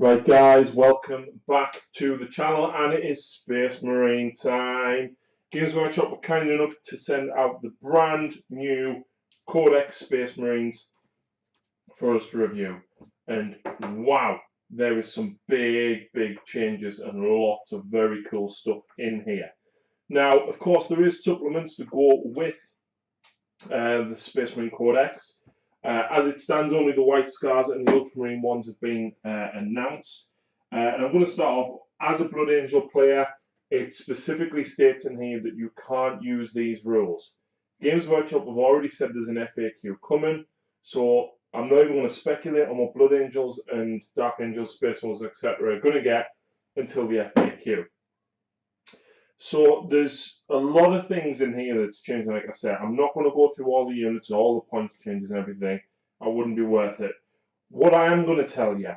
Right guys, welcome back to the channel, and it is Space Marine time. Games Workshop were kind enough to send out the brand new Codex Space Marines for us to review, and wow, there is some big changes and lots of very cool stuff in here. Now, of course, there is supplements to go with the Space Marine Codex. As it stands, only the White Scars and the Ultramarine ones have been announced. And I'm going to start off, as a Blood Angel player, it specifically states in here that you can't use these rules. Games Workshop have already said there's an FAQ coming, so I'm not even going to speculate on what Blood Angels and Dark Angels, Space Wolves, etc. are going to get until the FAQ. So there's a lot of things in here that's changing. Like I said, I'm not going to go through all the units, all the points changes and everything. I wouldn't be worth it. What I am going to tell you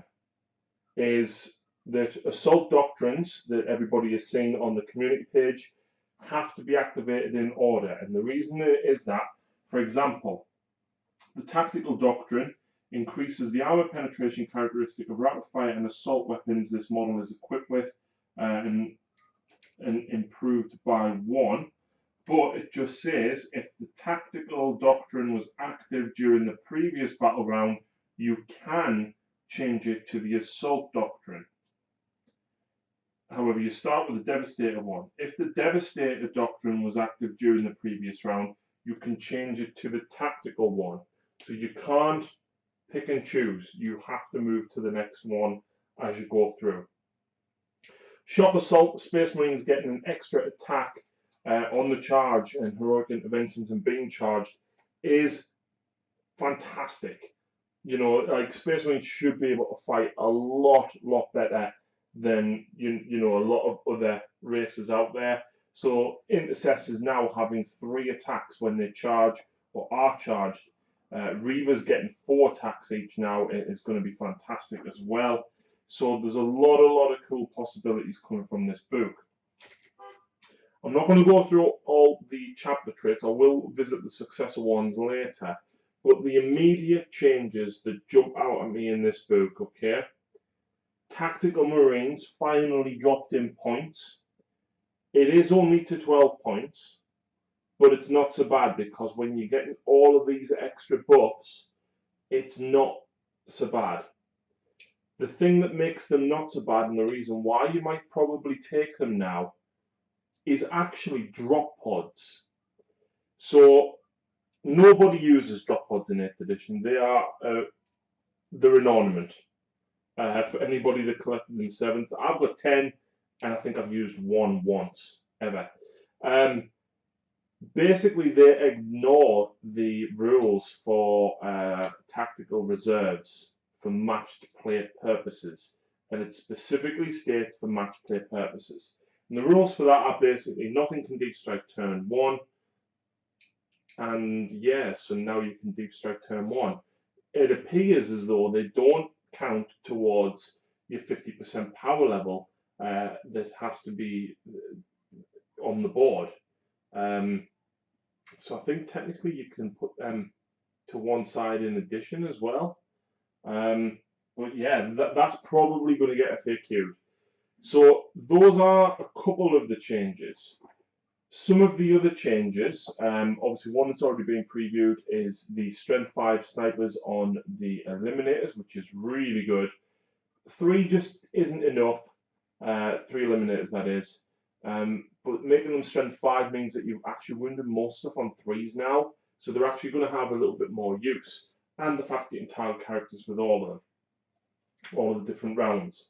is that assault doctrines that everybody has seen on the community page have to be activated in order. And the reason is that, for example, the tactical doctrine increases the armor penetration characteristic of rapid fire and assault weapons this model is equipped with, and improved by 1, but it just says if the tactical doctrine was active during the previous battle round, you can change it to the assault doctrine. However, you start with the Devastator one. If the Devastator doctrine was active during the previous round, you can change it to the tactical one. So you can't pick and choose. You have to move to the next one as you go through. Shock Assault, Space Marines getting an extra attack on the charge and heroic interventions and being charged is fantastic. You know, like Space Marines should be able to fight a lot better than you know a lot of other races out there. So Intercessors now having 3 attacks when they charge or are charged. Reavers getting 4 attacks each now is going to be fantastic as well. So there's a lot of cool possibilities coming from this book. I'm not going to go through all the chapter traits. I will visit the Successor ones later. But the immediate changes that jump out at me in this book, okay? Tactical Marines finally dropped in points. It is only to 12 points, but it's not so bad because when you're getting all of these extra buffs, it's not so bad. The thing that makes them not so bad, and the reason why you might probably take them now, is actually drop pods. So nobody uses drop pods in 8th edition. They're an ornament. For anybody that collected them 7th, I've got 10, and I think I've used 1 once ever. Basically, they ignore the rules for tactical reserves for matched play purposes, and it specifically states for matched play purposes. And the rules for that are basically nothing can deep strike turn 1, and yeah, so now you can deep strike turn 1. It appears as though they don't count towards your 50% power level that has to be on the board. So I think technically you can put them to one side in addition as well. But yeah, that's probably going to get FAQ'd. So those are a couple of the changes. Some of the other changes, obviously one that's already been previewed is the Strength 5 snipers on the Eliminators, which is really good. 3 just isn't enough. 3 Eliminators, that is. But making them Strength 5 means that you've actually wounded more stuff on 3s now, so they're actually going to have a little bit more use. And the fact that you can tile characters with all of them, all of the different rounds.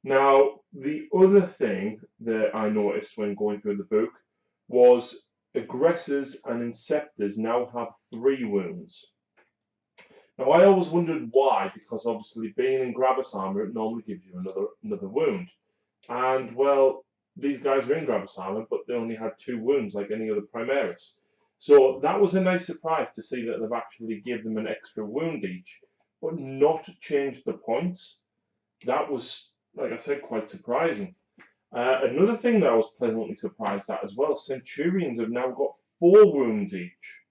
Now, the other thing that I noticed when going through the book was Aggressors and Inceptors now have 3 wounds. Now, I always wondered why, because obviously being in Gravis armor, it normally gives you another wound. And, well, these guys are in Gravis armor, but they only had 2 wounds like any other Primaris. So that was a nice surprise to see that they've actually given them an extra wound each, but not changed the points. That was, like I said, quite surprising. Another thing that I was pleasantly surprised at as well, Centurions have now got 4 wounds each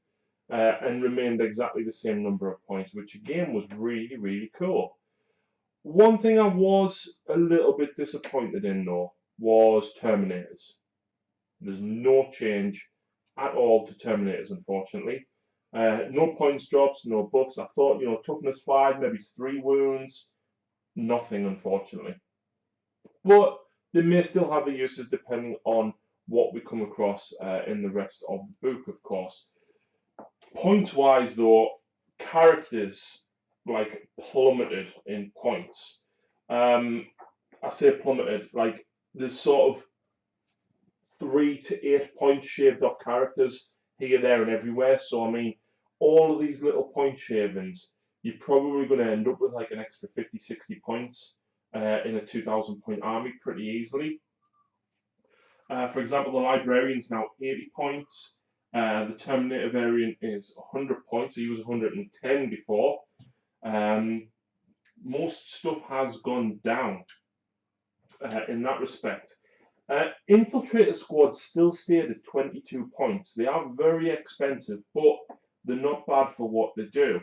and remained exactly the same number of points, which again was really cool. One thing I was a little bit disappointed in though was Terminators. There's no change at all to Terminators, unfortunately. No points drops, no buffs. I thought, toughness 5, maybe 3 wounds. Nothing, unfortunately. But they may still have the uses depending on what we come across in the rest of the book, of course. Points wise, though, characters like plummeted in points. I say plummeted, like there's sort of 3 to 8 points shaved off characters here, there, and everywhere. So I mean, all of these little point shavings, you're probably going to end up with like an extra 50, 60 points in a 2,000 point army pretty easily. For example, the Librarian's now 80 points. The Terminator variant is 100 points. He was 110 before. Most stuff has gone down in that respect. Infiltrator squads still stayed at 22 points. They are very expensive, but they're not bad for what they do.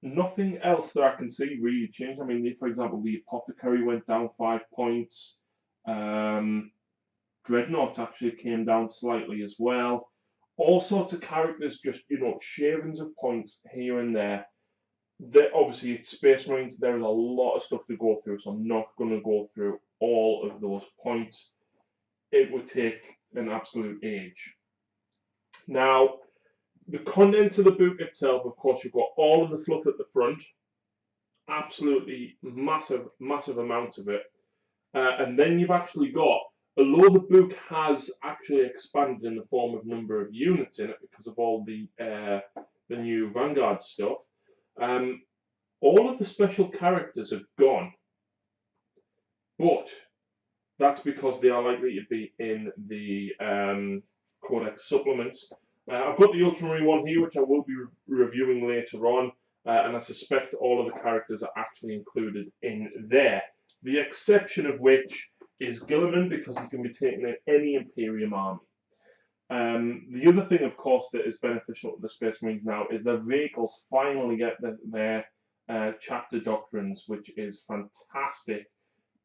Nothing else that I can see really changed. I mean, for example, the Apothecary went down 5 points. Dreadnoughts actually came down slightly as well. All sorts of characters just, shavings of points here and there. Obviously, it's Space Marines. There is a lot of stuff to go through, so I'm not going to go through all of those points. It would take an absolute age. Now, the contents of the book itself, of course, you've got all of the fluff at the front. Absolutely massive, massive amounts of it. And then you've actually got, although the book has actually expanded in the form of number of units in it because of all the new Vanguard stuff, all of the special characters are gone. But that's because they are likely to be in the Codex supplements. I've got the Ultramarine one here, which I will be reviewing later on, and I suspect all of the characters are actually included in there. The exception of which is Gilliman, because he can be taken in any Imperium army. The other thing, of course, that is beneficial to the Space Marines now is their vehicles finally get their chapter doctrines, which is fantastic,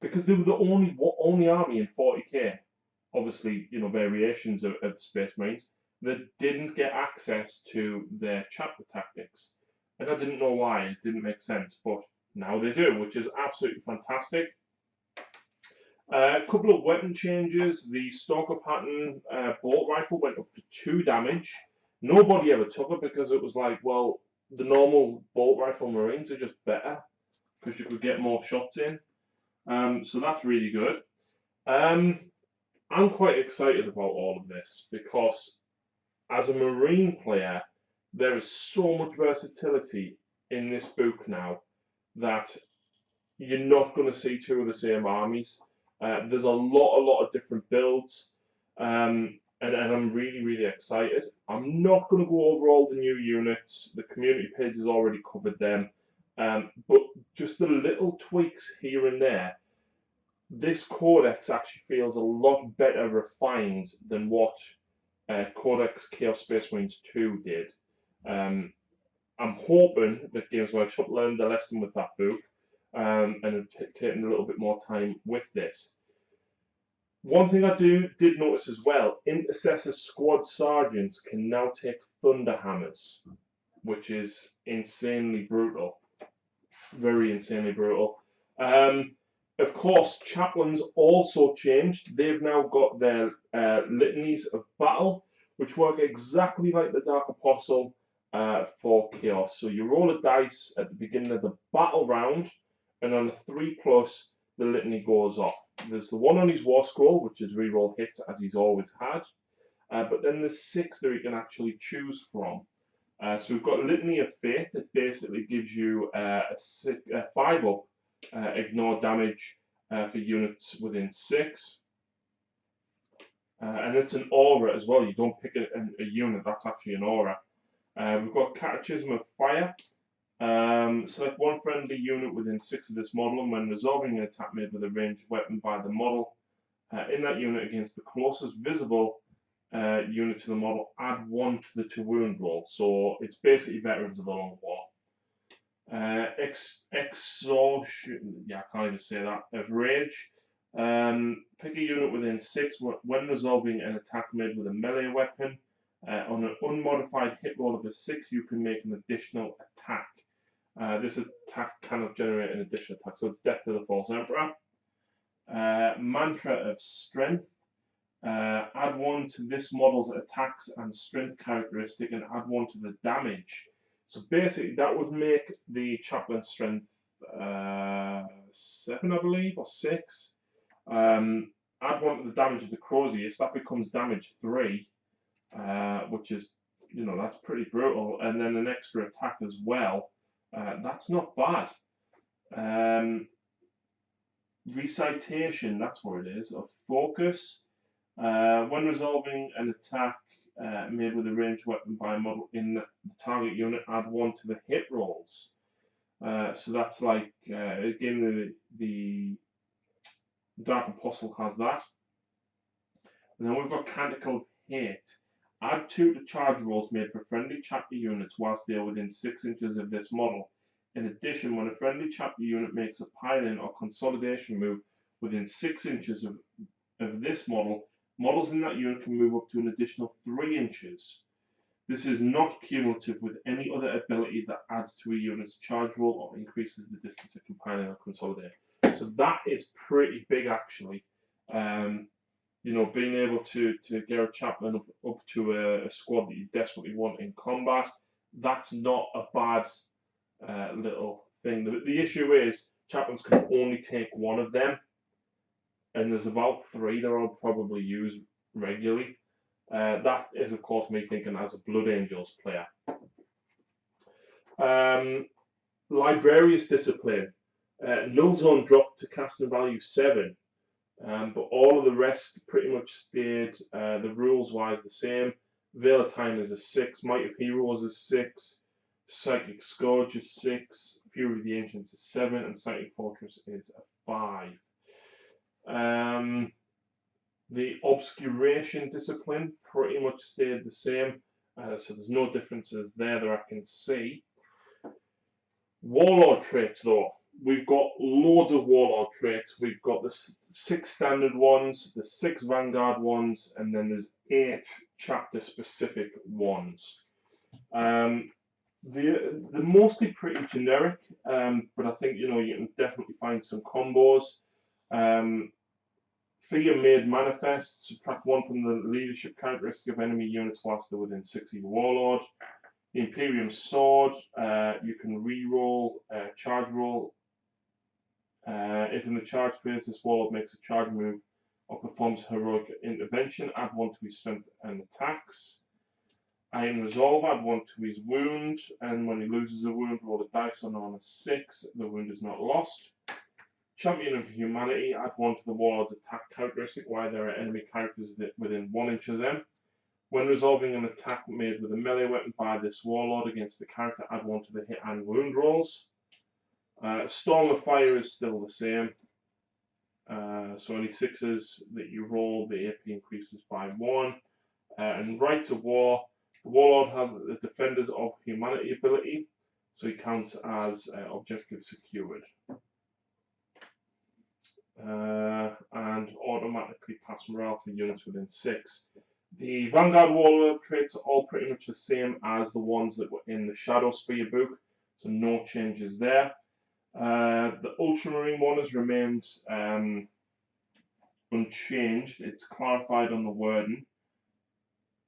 because they were the only army in 40k, obviously, variations of Space Marines, that didn't get access to their chapter tactics. And I didn't know why, it didn't make sense, but now they do, which is absolutely fantastic. A couple of weapon changes. The Stalker pattern bolt rifle went up to 2 damage. Nobody ever took it because it was like, well, the normal bolt rifle Marines are just better because you could get more shots in. So that's really good. I'm quite excited about all of this because as a Marine player, there is so much versatility in this book now that you're not going to see 2 of the same armies. There's a lot of different builds, and I'm really, really excited. I'm not going to go over all the new units. The community page has already covered them, but just the little tweaks here and there. This Codex actually feels a lot better refined than what Codex Chaos Space Marines 2 did. I'm hoping that Games Workshop learned the lesson with that book and have taken a little bit more time with this. One thing I did notice as well, Intercessor Squad Sergeants can now take Thunder Hammers, which is insanely brutal. Very insanely brutal. Of course, Chaplains also changed. They've now got their litanies of battle, which work exactly like the Dark Apostle for Chaos. So you roll a dice at the beginning of the battle round, and on a 3+, the litany goes off. There's the one on his War Scroll, which is reroll hits, as he's always had. But then there's 6 that he can actually choose from. So we've got Litany of Faith. It basically gives you a 5-up ignore damage for units within 6. And it's an aura as well. You don't pick a unit, that's actually an aura. We've got Catechism of Fire. Select one friendly unit within 6 of this model, and when resolving an attack made with a ranged weapon by the model in that unit against the closest visible unit to the model, add 1 to the to wound roll. So it's basically Veterans of the Long War. Exhaustion, yeah, I can't even say that, of rage. Pick a unit within 6 when resolving an attack made with a melee weapon. On an unmodified hit roll of a 6, you can make an additional attack. This attack cannot generate an additional attack, so it's Death to the False Emperor. Mantra of Strength. Add 1 to this model's attacks and strength characteristic and add 1 to the damage. So basically, that would make the Chaplain strength 7, I believe, or 6. Add 1 to the damage of the Crozius, that becomes damage 3, which is, you know, that's pretty brutal. And then an extra attack as well. That's not bad. Recitation, that's what it is, of Focus. When resolving an attack made with a ranged weapon by a model in the target unit, add 1 to the hit rolls. So that's like, again, the Dark Apostle has that. And then we've got Canticle of Hate. Add 2 to charge rolls made for friendly chapter units whilst they are within 6 inches of this model. In addition, when a friendly chapter unit makes a pile-in or consolidation move within 6 inches of this model, models in that unit can move up to an additional 3 inches. This is not cumulative with any other ability that adds to a unit's charge roll or increases the distance it can pile in or consolidate. So that is pretty big, actually. You know, being able to get a chaplain up to a squad that you desperately want in combat, that's not a bad little thing. The issue is chaplains can only take 1 of them, and there's about 3 that I'll probably use regularly. That is, of course, me thinking as a Blood Angels player. Librarius Discipline. Null Zone dropped to casting value 7. But all of the rest pretty much stayed, the rules-wise, the same. Veil of Time is a 6, Might of Heroes is 6, Psychic Scourge is 6, Fury of the Ancients is 7, and Psychic Fortress is a 5. The Obscuration Discipline pretty much stayed the same, so there's no differences there that I can see. Warlord traits, though. We've got loads of Warlord traits. We've got the 6 standard ones, the 6 Vanguard ones, and then there's 8 chapter-specific ones. They're mostly pretty generic, but I think, you know, you can definitely find some combos. Fear Made Manifest. Subtract 1 from the leadership characteristic of enemy units whilst they're within 6 of your Warlord. The Imperium Sword, you can re-roll, charge roll. If in the charge phase this Warlord makes a charge move or performs heroic intervention, add 1 to his strength and attacks. Iron Resolve, add 1 to his wound, and when he loses a wound, roll a dice on a 6, the wound is not lost. Champion of Humanity, add 1 to the Warlord's attack characteristic while there are enemy characters within 1 inch of them. When resolving an attack made with a melee weapon by this Warlord against the character, add 1 to the hit and wound rolls. Storm of Fire is still the same. So any 6s that you roll, the AP increases by 1. And Rites of War, the Warlord has the Defenders of Humanity ability, so he counts as objective secured. And automatically pass morale to units within 6. The Vanguard Warlord traits are all pretty much the same as the ones that were in the Shadow Spear book, so no changes there. The Ultramarine one has remained unchanged. It's clarified on the wording.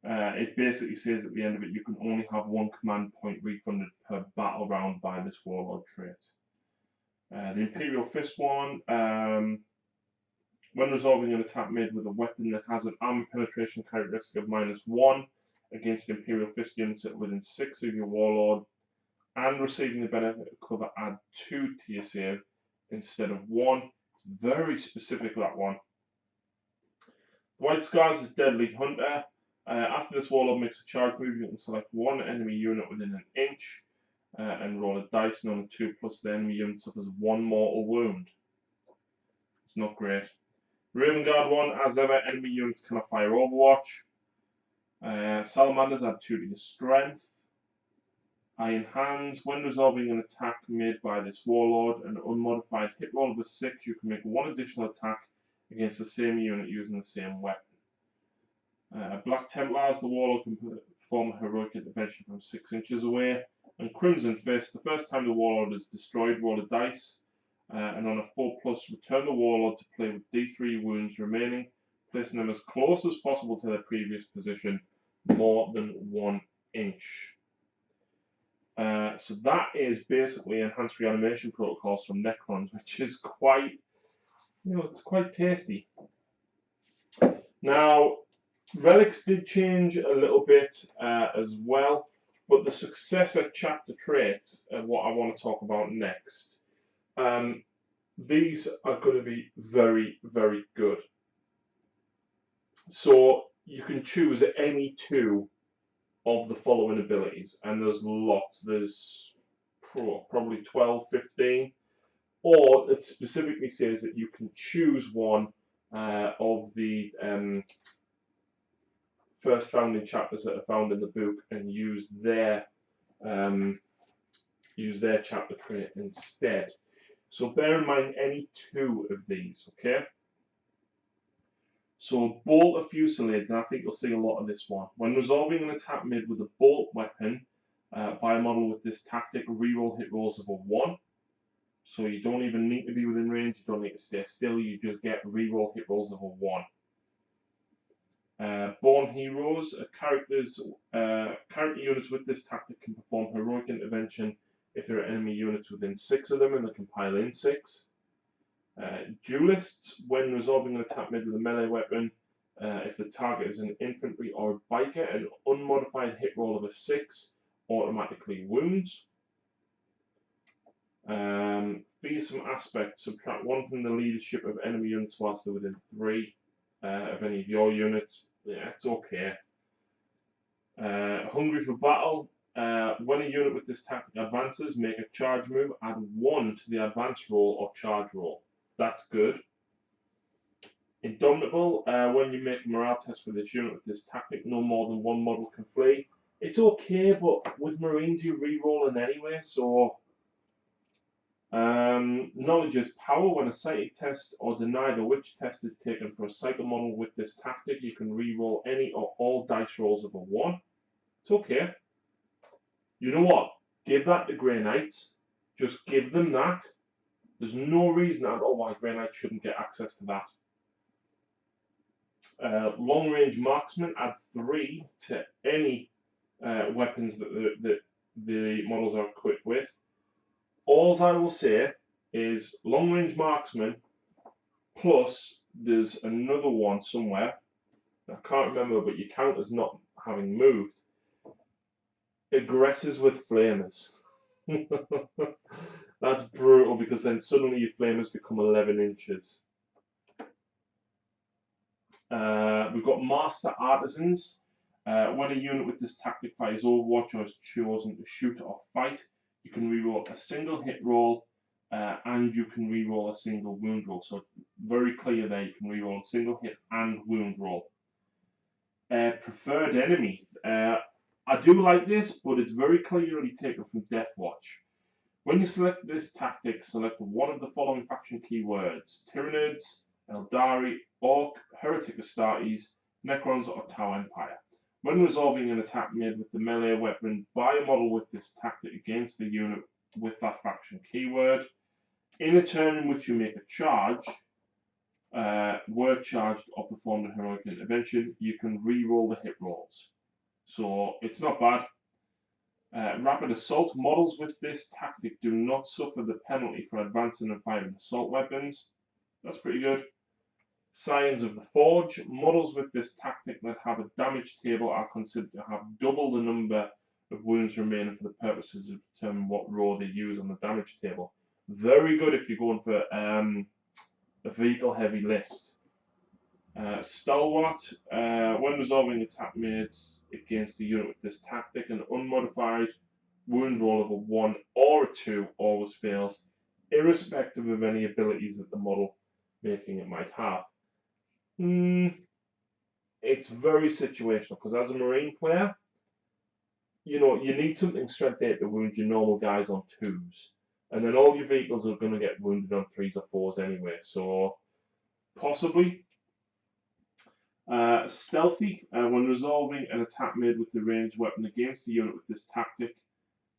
It basically says at the end of it you can only have 1 command point refunded per battle round by this Warlord trait. The Imperial Fist one, when resolving an attack made with a weapon that has an armor penetration characteristic of -1 against Imperial Fist units within 6 of your Warlord, and receiving the benefit of cover, add 2 to your save instead of 1. It's very specific, that one. White Scars is Deadly Hunter. After this Warlord makes a charge move, you can select 1 enemy unit within an inch and roll a dice, and on a 2 plus the enemy unit suffers 1 mortal wound. It's not great. Raven Guard one, as ever, enemy units cannot fire Overwatch. Salamanders add 2 to your strength. Iron Hands. When resolving an attack made by this Warlord, an unmodified hit roll of a 6, you can make one additional attack against the same unit using the same weapon. Black Templars, the Warlord can perform a heroic intervention from 6 inches away. And Crimson Fist, the first time the Warlord is destroyed, roll a dice, and on a 4+, return the Warlord to play with D3 wounds remaining, placing them as close as possible to their previous position, more than 1 inch. So that is basically enhanced reanimation protocols from Necrons, which is quite, it's quite tasty. Now, relics did change a little bit as well, but the Successor chapter traits are what I want to talk about next. These are going to be very, very good. So you can choose any 2 of the following abilities, and there's lots. There's probably 12, 15, or it specifically says that you can choose one of the first founding chapters that are found in the book and use their chapter trait instead. So bear in mind any 2 of these, okay? So bolt of fusillades, and I think you'll see a lot of this one. When resolving an attack made with a bolt weapon by a model with this tactic, reroll hit rolls of a 1. So you don't even need to be within range, you don't need to stay still, you just get reroll hit rolls of a 1. Born Heroes, character units with this tactic can perform heroic intervention if there are enemy units within 6 of them and they can pile in 6. Duelists, when resolving an attack made with a melee weapon, if the target is an infantry or a biker, an unmodified hit roll of a 6 automatically wounds. Fearsome Aspect, subtract 1 from the leadership of enemy units whilst they're within 3 of any of your units. Yeah, it's okay. Hungry for Battle, when a unit with this tactic advances, make a charge move, add 1 to the advance roll or charge roll. That's good. Indomitable, when you make a morale test for this unit with this tactic, no more than 1 model can flee. It's okay, but with Marines you're re-rolling anyway, so knowledge is power. When a psychic test or deny the witch test is taken for a psycho model with this tactic, you can re-roll any or all dice rolls of a 1. It's okay. You know what? Give that to Grey Knights. Just give them that. There's no reason at all why Grey Knights shouldn't get access to that. Long range marksman, add 3 to any weapons that the models are equipped with. All I will say is long range marksman plus there's another one somewhere. I can't remember, but you count as not having moved. Aggressors with flamers. That's brutal because then suddenly your flamers become 11 inches. We've got Master Artisans. When a unit with this tactic fires Overwatch or is chosen to shoot or fight, you can reroll a single hit roll and you can reroll a single wound roll. So very clear there, you can reroll a single hit and wound roll. Preferred enemy. I do like this, but it's very clearly taken from Death Watch. When you select this tactic, select one of the following faction keywords: Tyranids, Eldari, Orc, Heretic Astartes, Necrons, or Tau Empire. When resolving an attack made with the melee weapon by a model with this tactic against the unit with that faction keyword, in a turn in which you make a charge, were charged or performed a heroic intervention, you can re-roll the hit rolls. So it's not bad. Rapid Assault, models with this tactic do not suffer the penalty for advancing and firing assault weapons. That's pretty good. Scions of the Forge, models with this tactic that have a damage table are considered to have double the number of wounds remaining for the purposes of determining what row they use on the damage table. Very good if you're going for a vehicle heavy list. Stalwart, when resolving attack made against a unit with this tactic, an unmodified wound roll of a 1 or a 2 always fails, irrespective of any abilities that the model making it might have. It's very situational, because as a Marine player, you know, you need something strength 8 to wound your normal guys on 2s. And then all your vehicles are going to get wounded on 3s or 4s anyway. So, possibly. Stealthy. When resolving an attack made with the ranged weapon against a unit with this tactic,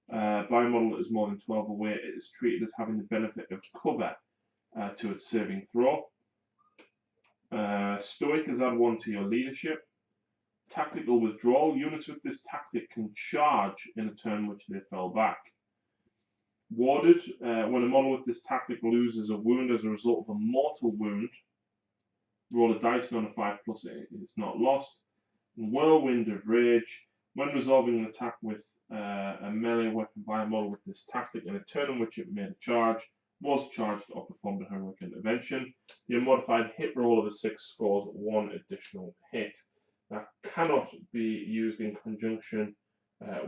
by a model that is more than 12 away, it is treated as having the benefit of cover to its saving throw. Stoic is add 1 to your leadership. Tactical withdrawal. Units with this tactic can charge in a turn which they fell back. Warded. When a model with this tactic loses a wound as a result of a mortal wound, roll a dice, and on a 5+, it is not lost. Whirlwind of Rage. When resolving an attack with a melee weapon by a model with this tactic in a turn in which it made a charge, was charged, or performed a heroic intervention, the unmodified hit roll of a 6 scores 1 additional hit. That cannot be used in conjunction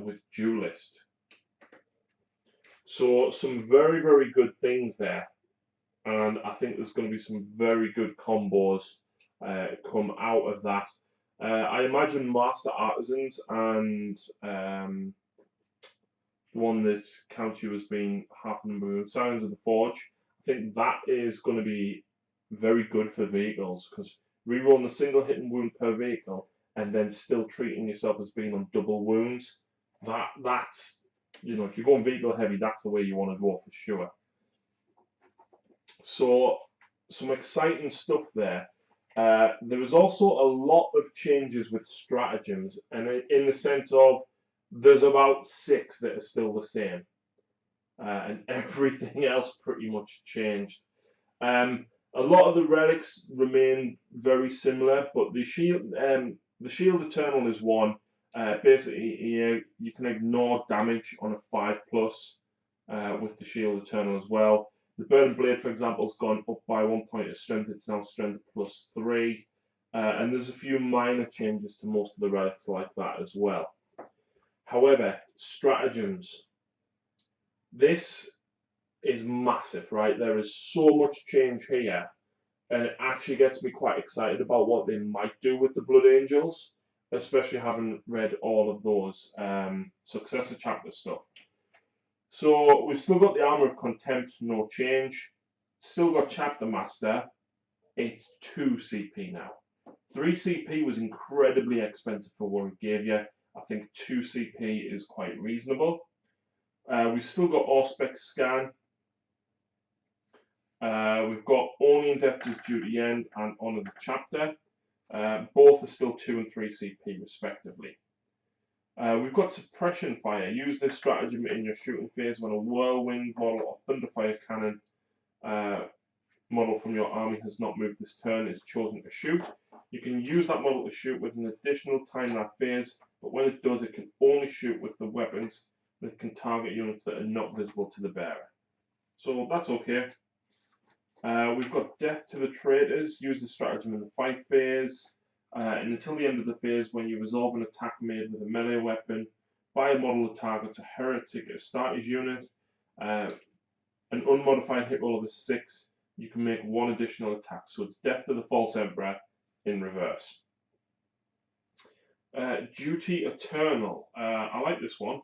with Duelist. So some very, very good things there. And I think there's going to be some very good combos come out of that. I imagine Master Artisans and the one that counts you as being half the number of Signs of the Forge, I think that is going to be very good for vehicles, because rerolling a single hit and wound per vehicle and then still treating yourself as being on double wounds, that's, you know, if you're going vehicle heavy, that's the way you want to go for sure. So some exciting stuff there. There is also a lot of changes with stratagems, and in the sense of there's about 6 that are still the same, and everything else pretty much changed. A lot of the relics remain very similar, but the shield Eternal is one. Basically, you can ignore damage on a 5+ with the shield Eternal as well. The Burning Blade, for example, has gone up by 1 point of strength. It's now strength +3. And there's a few minor changes to most of the relics like that as well. However, stratagems. This is massive, right? There is so much change here. And it actually gets me quite excited about what they might do with the Blood Angels, especially having read all of those Successor chapter stuff. So we've still got the Armour of Contempt, no change. Still got Chapter Master. It's 2 CP now. 3 CP was incredibly expensive for what it gave you. I think 2 CP is quite reasonable. We've still got Auspex Scan. We've got Only in Death Does Duty End and Honour the Chapter. Both are still 2 and 3 CP respectively. We've got Suppression Fire. Use this stratagem in your shooting phase when a Whirlwind model or Thunderfire Cannon model from your army has not moved this turn is chosen to shoot. You can use that model to shoot with an additional time in that phase, but when it does, it can only shoot with the weapons that can target units that are not visible to the bearer. So that's okay. We've got Death to the Traitors. Use the stratagem in the fight phase. And until the end of the phase, when you resolve an attack made with a melee weapon by a model that targets a heretic Astartes unit, an unmodified hit roll of a 6, you can make 1 additional attack. So it's Death to the False Emperor in reverse. Duty Eternal. I like this one.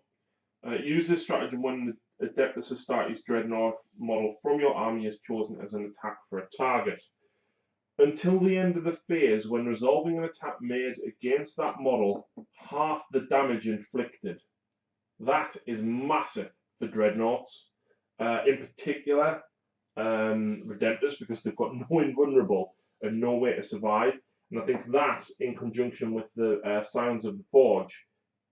Use this stratagem when the Adeptus Astartes Dreadnought model from your army is chosen as an attack for a target. Until the end of the phase, when resolving an attack made against that model, half the damage inflicted. That is massive for Dreadnoughts. In particular, Redemptors, because they've got no invulnerable and no way to survive. And I think that, in conjunction with the Signs of the Forge,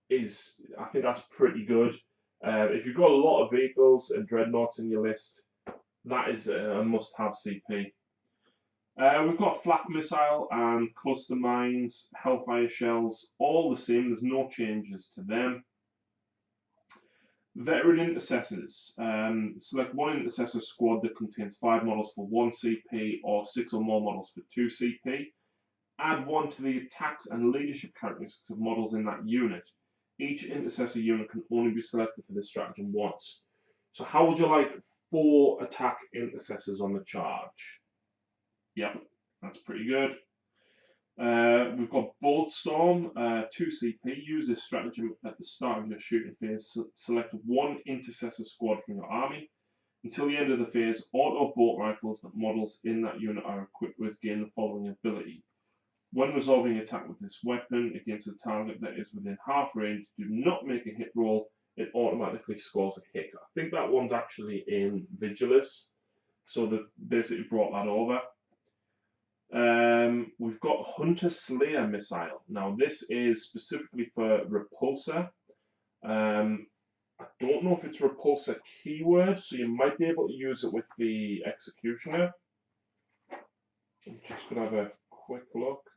I think that's pretty good. If you've got a lot of vehicles and Dreadnoughts in your list, that is a must-have CP. We've got Flak Missile and Cluster Mines, Hellfire Shells, all the same. There's no changes to them. Veteran Intercessors. Select one Intercessor squad that contains 5 models for 1 CP or 6 or more models for 2 CP. Add 1 to the attacks and leadership characteristics of models in that unit. Each Intercessor unit can only be selected for this stratagem once. So how would you like 4 attack Intercessors on the charge? Yep, that's pretty good. We've got Boltstorm, 2 CP. Use this stratagem at the start of your shooting phase. Select one intercessor squad from your army. Until the end of the phase, auto bolt rifles that models in that unit are equipped with gain the following ability. When resolving attack with this weapon against a target that is within half range, do not make a hit roll. It automatically scores a hit. I think that one's actually in Vigilus, so they basically brought that over. We've got Hunter Slayer Missile. Now, this is specifically for Repulsor. I don't know if it's Repulsor keyword, so you might be able to use it with the Executioner. I'm just going to have a quick look.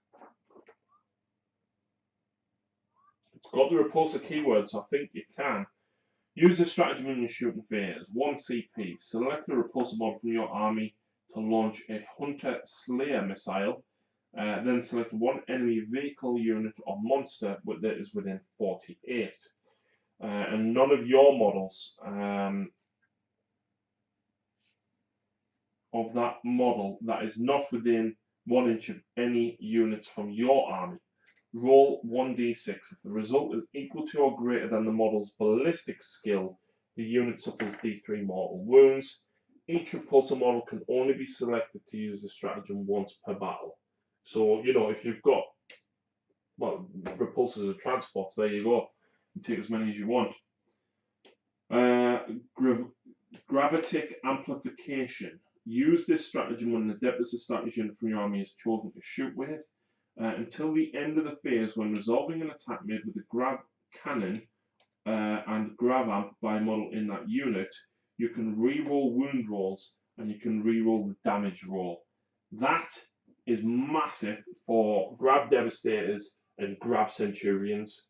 It's got the Repulsor keyword, so I think you can. Use this stratagem in your shooting phase. 1 CP. Select the Repulsor mod from your army to launch a Hunter Slayer Missile. Then select one enemy vehicle unit or monster that is within 48. And none of your models of that model that is not within 1 inch of any units from your army. Roll 1d6. If the result is equal to or greater than the model's ballistic skill, the unit suffers d3 mortal wounds. Each repulsor model can only be selected to use the stratagem once per battle. So, you know, if you've got, well, repulsors are transports, there you go. You take as many as you want. Gravitic Amplification. Use this stratagem when the depth of status unit from your army is chosen to shoot with. Until the end of the phase, when resolving an attack made with the Grav Cannon and Grav Amp by a model in that unit, you can re-roll wound rolls and you can re-roll the damage roll. That is massive for Grav Devastators and Grav Centurions,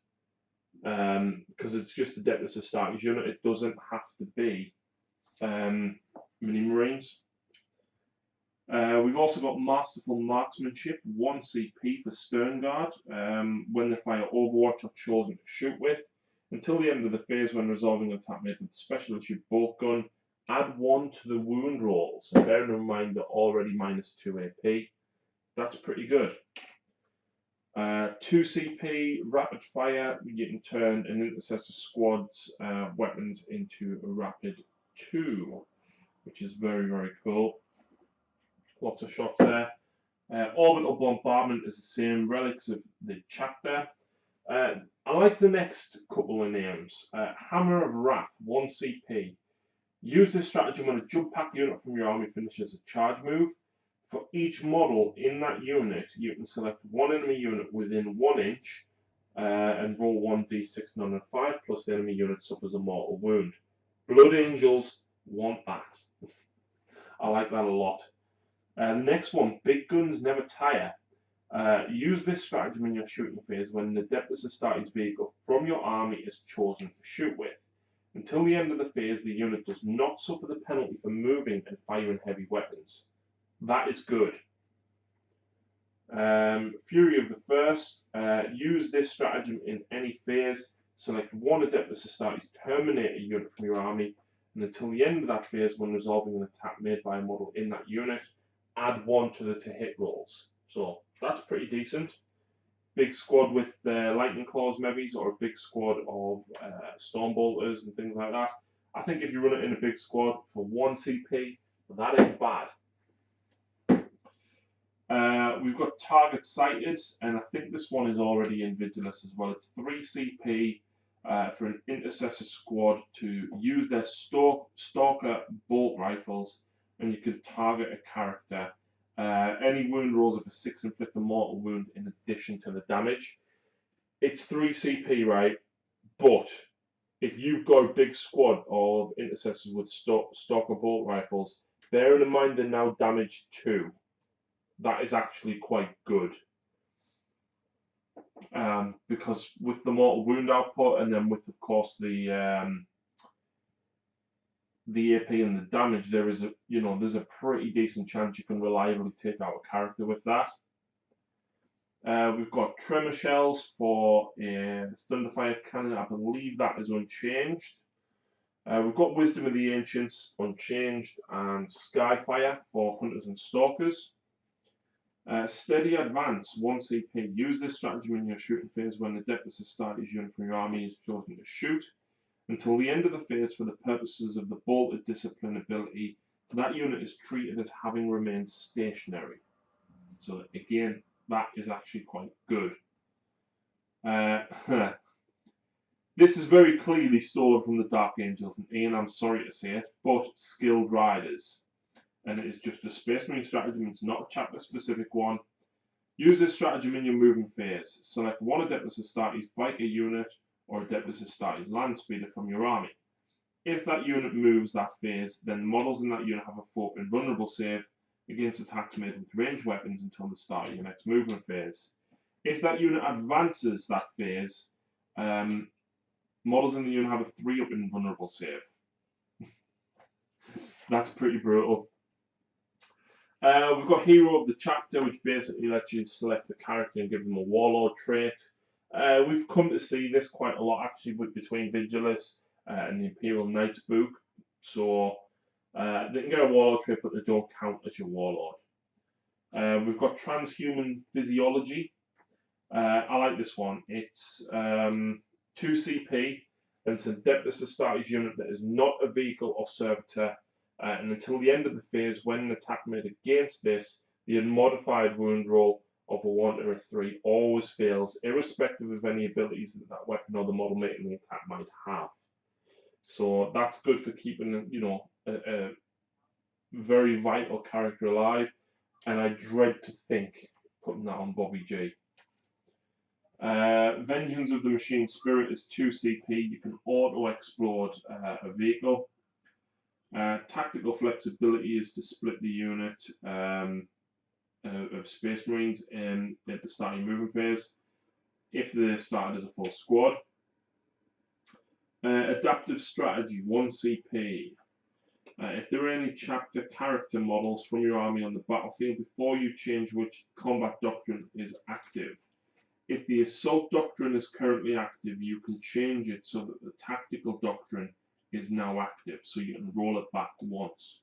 because it's just a depth of status unit. It doesn't have to be Mini Marines. We've also got Masterful Marksmanship, 1 CP for Stern Guard. When they fire Overwatch are chosen to shoot with. Until the end of the phase, when resolving an attack made with special issue bolt gun, add 1 to the wound rolls. Bearing in mind they're already -2 AP. That's pretty good. 2 CP Rapid Fire. You can turn an Intercessor squad's weapons into a Rapid 2, which is very, very cool. Lots of shots there. Orbital Bombardment is the same. Relics of the Chapter. I like the next couple of names. Hammer of Wrath, 1 CP. Use this stratagem when a jump pack unit from your army finishes a charge move. For each model in that unit, you can select one enemy unit within 1 inch and roll 1d6 none and 5, plus the enemy unit suffers a mortal wound. Blood Angels want that. I like that a lot. The next one, Big Guns Never Tire. Use this stratagem in your shooting phase when the depth of status vehicle from your army is chosen to shoot with. Until the end of the phase, the unit does not suffer the penalty for moving and firing heavy weapons. That is good. Fury of the First. Use this stratagem in any phase. Select one Adeptus Astartes Terminator unit from your army, and until the end of that phase, when resolving an attack made by a model in that unit, add 1 to the to-hit rolls. So that's pretty decent. Big squad with Lightning Claws maybe, or a big squad of Stormbolters and things like that. I think if you run it in a big squad for 1 CP, that ain't bad. We've got Target Sighted, and I think this one is already in Vigilus as well. It's 3 CP for an Intercessor squad to use their Stalker bolt rifles, and you can target a character. Any wound rolls of a 6 inflict a mortal wound in addition to the damage. It's 3 CP, right? But if you've got a big squad of Intercessors with Stalker bolt rifles, bearing in mind they're now damage 2. That is actually quite good. Because with the mortal wound output, and then with, of course, the AP and the damage, there's a pretty decent chance you can reliably take out a character with that. We've got Tremor Shells for Thunderfire Cannon. I believe that is unchanged. We've got Wisdom of the Ancients unchanged, and Skyfire for Hunters and Stalkers. Steady advance, 1 CP. Use this stratagem in your shooting phase when the depth of starter's unit from your army is chosen to shoot. Until the end of the phase, for the purposes of the bolted discipline ability, that unit is treated as having remained stationary. So again, that is actually quite good. This is very clearly stolen from the Dark Angels, and Ian, I'm sorry to say it, but skilled riders. And it is just a Space Marine stratagem, it's not a chapter specific one. Use this stratagem in your moving phase. Select one Adeptus Astartes biker unit or Adeptus Astartes land speeder from your army. If that unit moves that phase, then the models in that unit have a 4 invulnerable save against attacks made with ranged weapons until the start of your next movement phase. If that unit advances that phase, models in the unit have a 3 invulnerable save. That's pretty brutal. We've got Hero of the Chapter, which basically lets you select a character and give them a Warlord trait. We've come to see this quite a lot actually between Vigilus and the Imperial Knights book. So they can get a Warlord trait, but they don't count as your Warlord. We've got Transhuman Physiology. I like this one. It's 2 CP, and it's a Adeptus Astartes unit that is not a vehicle or servitor. And until the end of the phase, when an attack made against this, the unmodified wound roll of a 1 or a 3 always fails, irrespective of any abilities that that weapon or the model making the attack might have. So that's good for keeping, you know, a very vital character alive. And I dread to think putting that on Bobby G. Vengeance of the Machine Spirit is 2 CP. You can auto-explode a vehicle. Tactical flexibility is to split the unit of Space Marines at the starting moving phase if they're started as a full squad. Adaptive strategy, 1 CP. If there are any chapter character models from your army on the battlefield before you change which combat doctrine is active. If the assault doctrine is currently active, you can change it so that the tactical doctrine is now active, so you can roll it back once.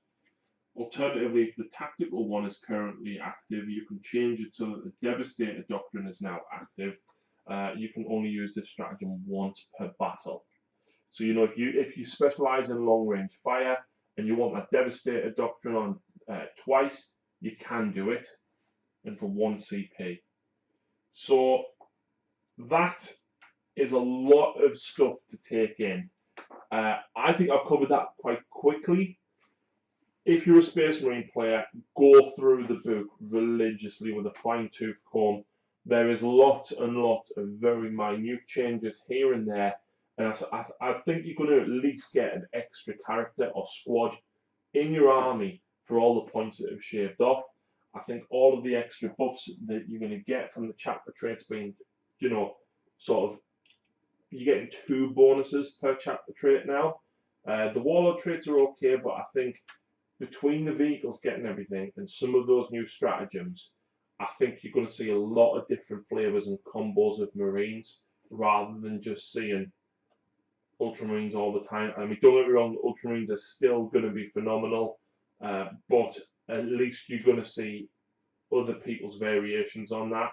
Alternatively, if the tactical one is currently active, you can change it so that the Devastator doctrine is now active. You can only use this stratagem once per battle. So you know, if you specialize in long range fire and you want that Devastator doctrine on twice, you can do it, and for 1 CP. So that is a lot of stuff to take in. I think I've covered that quite quickly. If you're a Space Marine player, go through the book religiously with a fine-tooth comb. There is lots and lots of very minute changes here and there, and I think you're going to at least get an extra character or squad in your army for all the points that have shaved off. I think all of the extra buffs that you're going to get from the chapter traits being, you know, sort of, you're getting 2 bonuses per chapter trait now. The Warlord traits are okay, but I think between the vehicles getting everything and some of those new stratagems, I think you're going to see a lot of different flavors and combos of Marines rather than just seeing Ultramarines all the time. I mean, don't get me wrong, Ultramarines are still going to be phenomenal, but at least you're going to see other people's variations on that.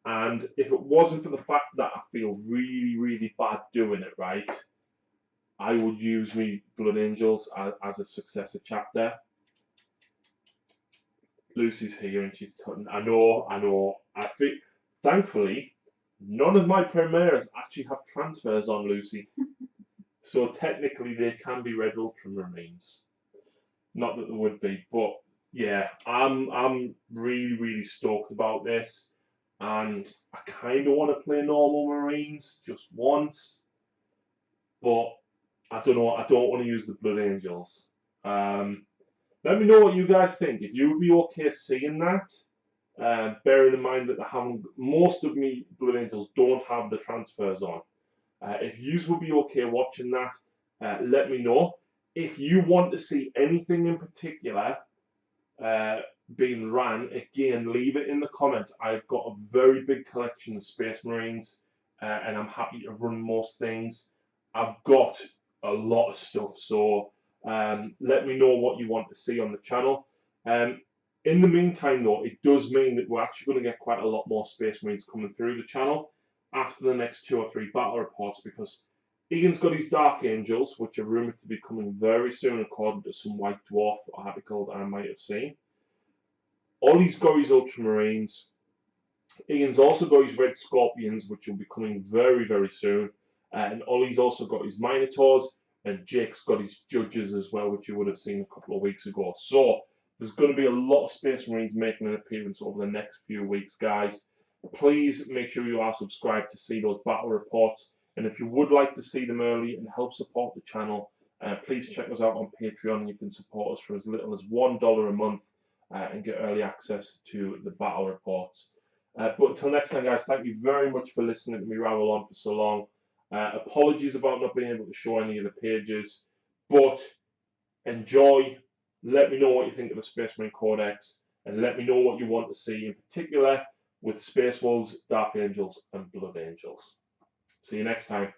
And if it wasn't for the fact that I feel really, really bad doing it, right, I would use me Blood Angels as a successor chapter. Lucy's here and she's tutting. I know. I think, thankfully, none of my Primaras actually have transfers on Lucy. So technically they can be Red Ultramarines. Not that there would be, but yeah, I'm really, really stoked about this. And I kind of want to play normal Marines just once, but I don't know. I don't want to use the Blood Angels. Let me know what you guys think. If you would be okay seeing that, bearing in mind that most of me Blood Angels don't have the transfers on. If you would be okay watching that, let me know. If you want to see anything in particular being ran, again, leave it in the comments. I've got a very big collection of Space Marines, and I'm happy to run most things. I've got a lot of stuff, so let me know what you want to see on the channel. In the meantime, though, it does mean that we're actually going to get quite a lot more Space Marines coming through the channel after the next 2 or 3 battle reports, because Ian's got his Dark Angels, which are rumoured to be coming very soon, according to some White Dwarf article that I might have seen. Ollie's got his Ultramarines. Ian's also got his Red Scorpions, which will be coming very, very soon. And Ollie's also got his Minotaurs, and Jake's got his Judges as well, which you would have seen a couple of weeks ago. So there's going to be a lot of Space Marines making an appearance over the next few weeks, guys. Please make sure you are subscribed to see those battle reports. And if you would like to see them early and help support the channel, please check us out on Patreon. You can support us for as little as $1 a month and get early access to the battle reports. But until next time, guys, thank you very much for listening to me ramble on for so long. Apologies about not being able to show any of the pages, but enjoy. Let me know what you think of the Space Marine Codex, and let me know what you want to see in particular with Space Wolves, Dark Angels, and Blood Angels. See you next time.